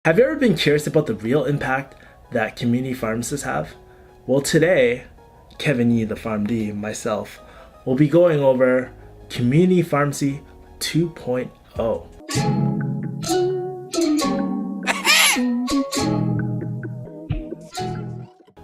Have you ever been curious about the real impact that community pharmacists have? Well, today, Kevin Yee, the PharmD, and myself, will be going over Community Pharmacy 2.0.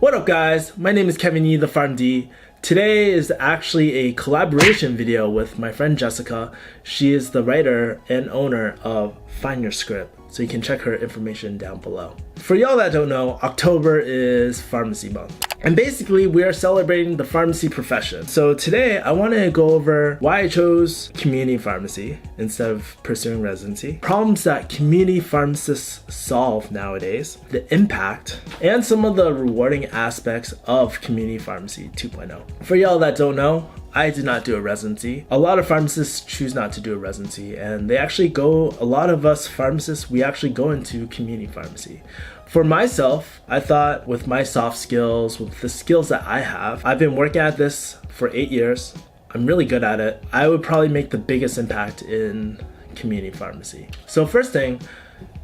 What up, guys? My name is Kevin Yee, the PharmD. Today is actually a collaboration video with my friend Jessica. She is the writer and owner of Find Your Script, so you can check her information down below. For y'all that don't know, October is Pharmacy Month. And basically, we are celebrating the pharmacy profession. So today, I want to go over why I chose community pharmacy instead of pursuing residency, problems that community pharmacists solve nowadays, the impact, and some of the rewarding aspects of community pharmacy 2.0. For y'all that don't know, I did not do a residency. A lot of pharmacists choose not to do a residency, and a lot of us pharmacists, we actually go into community pharmacy. For myself, I thought with my soft skills, with the skills that I have, I've been working at this for 8 years. I'm really good at it. I would probably make the biggest impact in community pharmacy. So first thing,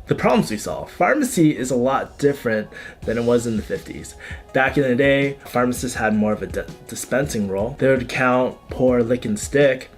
the problems we solve. Pharmacy is a lot different than it was in the 50s. Back in the day, pharmacists had more of a dispensing role. They would count, pour, lick, and stick,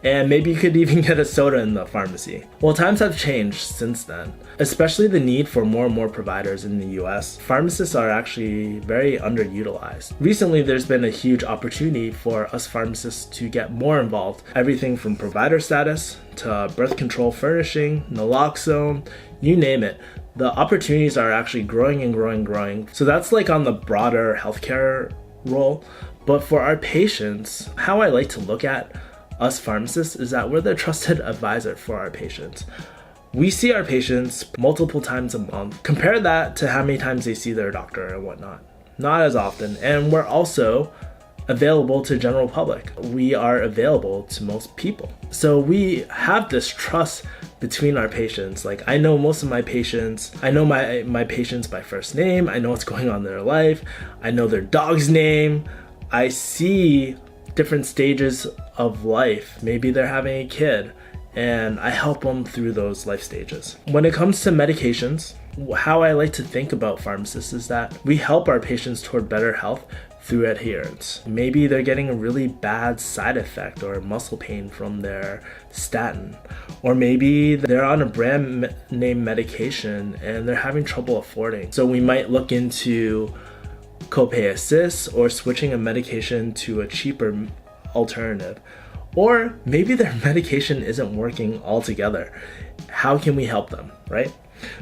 and maybe you could even get a soda in the pharmacy. Well, times have changed since then, especially the need for more and more providers in the US. Pharmacists are actually very underutilized. Recently, there's been a huge opportunity for us pharmacists to get more involved. Everything from provider status to birth control furnishing, naloxone, you name it. The opportunities are actually growing and growing and growing. So that's like on the broader healthcare role. But for our patients, how I like to look at us pharmacists is that we're the trusted advisor for our patients. We see our patients multiple times a month. Compare that to how many times they see their doctor and whatnot. Not as often. And we're also available to general public. We are available to most people. So we have this trust between our patients. Like, I know most of my patients. I know my patients by first name. I know what's going on in their life. I know their dog's name. I see different stages of life. Maybe they're having a kid, and I help them through those life stages. When it comes to medications, how I like to think about pharmacists is that we help our patients toward better health through adherence. Maybe they're getting a really bad side effect or muscle pain from their statin, or maybe they're on a brand name medication and they're having trouble affording. So we might look into copay assists or switching a medication to a cheaper alternative. Or maybe their medication isn't working altogether. How can we help them, right?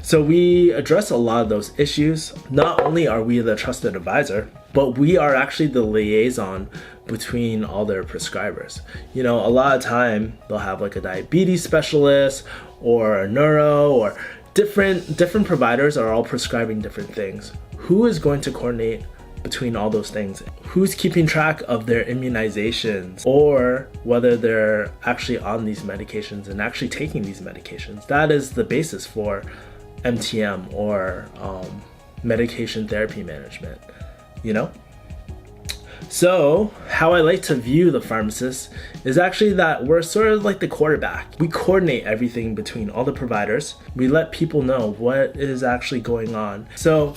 So we address a lot of those issues. Not only are we the trusted advisor, but we are actually the liaison between all their prescribers. You know, a lot of time they'll have like a diabetes specialist or a neuro, or different providers are all prescribing different things. Who is going to coordinate between all those things? Who's keeping track of their immunizations, or whether they're actually on these medications and actually taking these medications? That is the basis for MTM, or medication therapy management, you know? So how I like to view the pharmacist is actually that we're sort of like the quarterback. We coordinate everything between all the providers. We let people know what is actually going on. So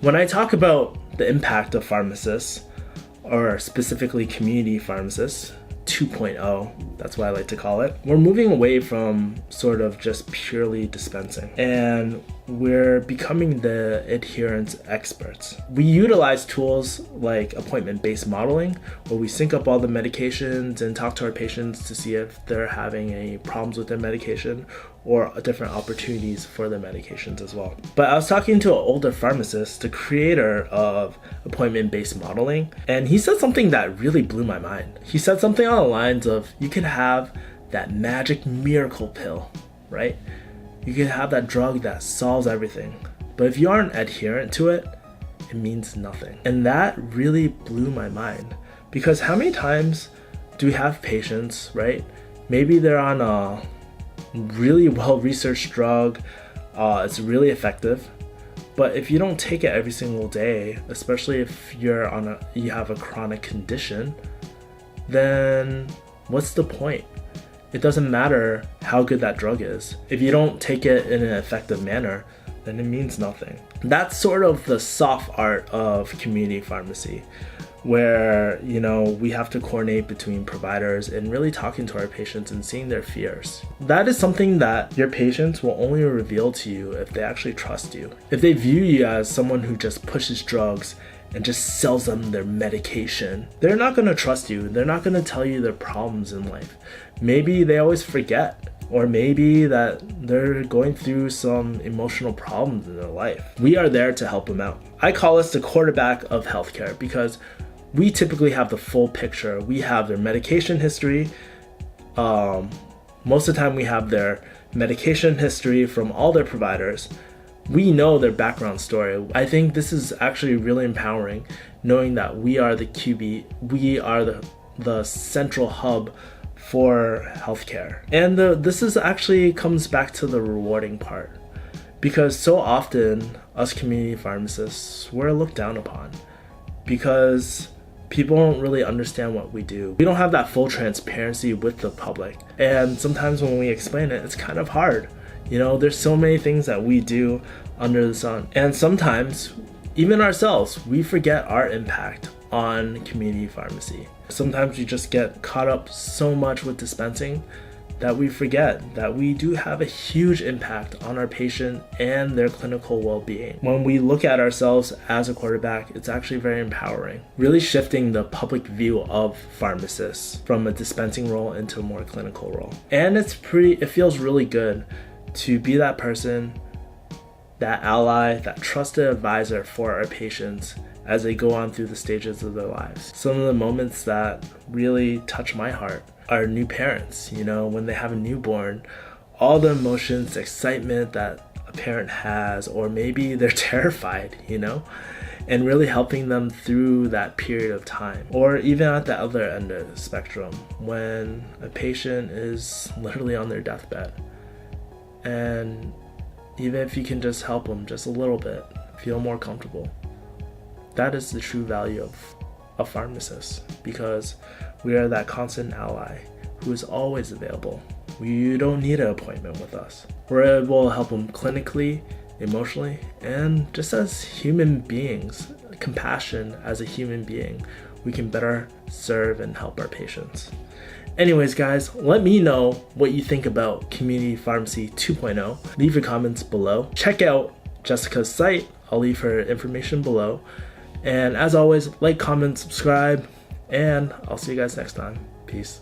when I talk about the impact of pharmacists, or specifically community pharmacists 2.0, that's what I like to call it, we're moving away from sort of just purely dispensing, and we're becoming the adherence experts. We utilize tools like appointment-based modeling, where we sync up all the medications and talk to our patients to see if they're having any problems with their medication or different opportunities for their medications as well. But I was talking to an older pharmacist, the creator of appointment-based modeling, and he said something that really blew my mind. He said something on the lines of, you could have that magic miracle pill, right? You can have that drug that solves everything, but if you aren't adherent to it, it means nothing. And that really blew my mind, because how many times do we have patients, right? Maybe they're on a really well-researched drug, it's really effective, but if you don't take it every single day, especially if you have a chronic condition, then what's the point? It doesn't matter how good that drug is. If you don't take it in an effective manner, then it means nothing. That's sort of the soft art of community pharmacy, where, you know, we have to coordinate between providers and really talking to our patients and seeing their fears. That is something that your patients will only reveal to you if they actually trust you. If they view you as someone who just pushes drugs and just sells them their medication, they're not going to trust you. They're not going to tell you their problems in life. Maybe they always forget, or maybe that they're going through some emotional problems in their life. We are there to help them out. I call us the quarterback of healthcare because we typically have the full picture. We have their medication history. Most of the time we have their medication history from all their providers. We know their background story. I think this is actually really empowering, knowing that we are the QB, we are the central hub for healthcare. And this is actually comes back to the rewarding part, because so often us community pharmacists, we're looked down upon because people don't really understand what we do. We don't have that full transparency with the public. And sometimes when we explain it, it's kind of hard. You know, there's so many things that we do under the sun. And sometimes, even ourselves, we forget our impact on community pharmacy. Sometimes we just get caught up so much with dispensing that we forget that we do have a huge impact on our patient and their clinical well-being. When we look at ourselves as a quarterback, it's actually very empowering, really shifting the public view of pharmacists from a dispensing role into a more clinical role. And it feels really good to be that person, that ally, that trusted advisor for our patients as they go on through the stages of their lives. Some of the moments that really touch my heart are new parents, you know, when they have a newborn, all the emotions, excitement that a parent has, or maybe they're terrified, you know, and really helping them through that period of time. Or even at the other end of the spectrum, when a patient is literally on their deathbed, and even if you can just help them just a little bit, feel more comfortable. That is the true value of a pharmacist, because we are that constant ally who is always available. You don't need an appointment with us. We're able to help them clinically, emotionally, and just as human beings, compassion as a human being, we can better serve and help our patients. Anyways, guys, let me know what you think about Community Pharmacy 2.0. Leave your comments below. Check out Jessica's site. I'll leave her information below. And as always, like, comment, subscribe, and I'll see you guys next time. Peace.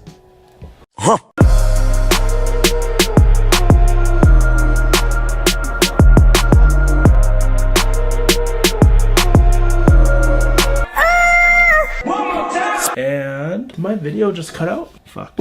And my video just cut out. Fuck.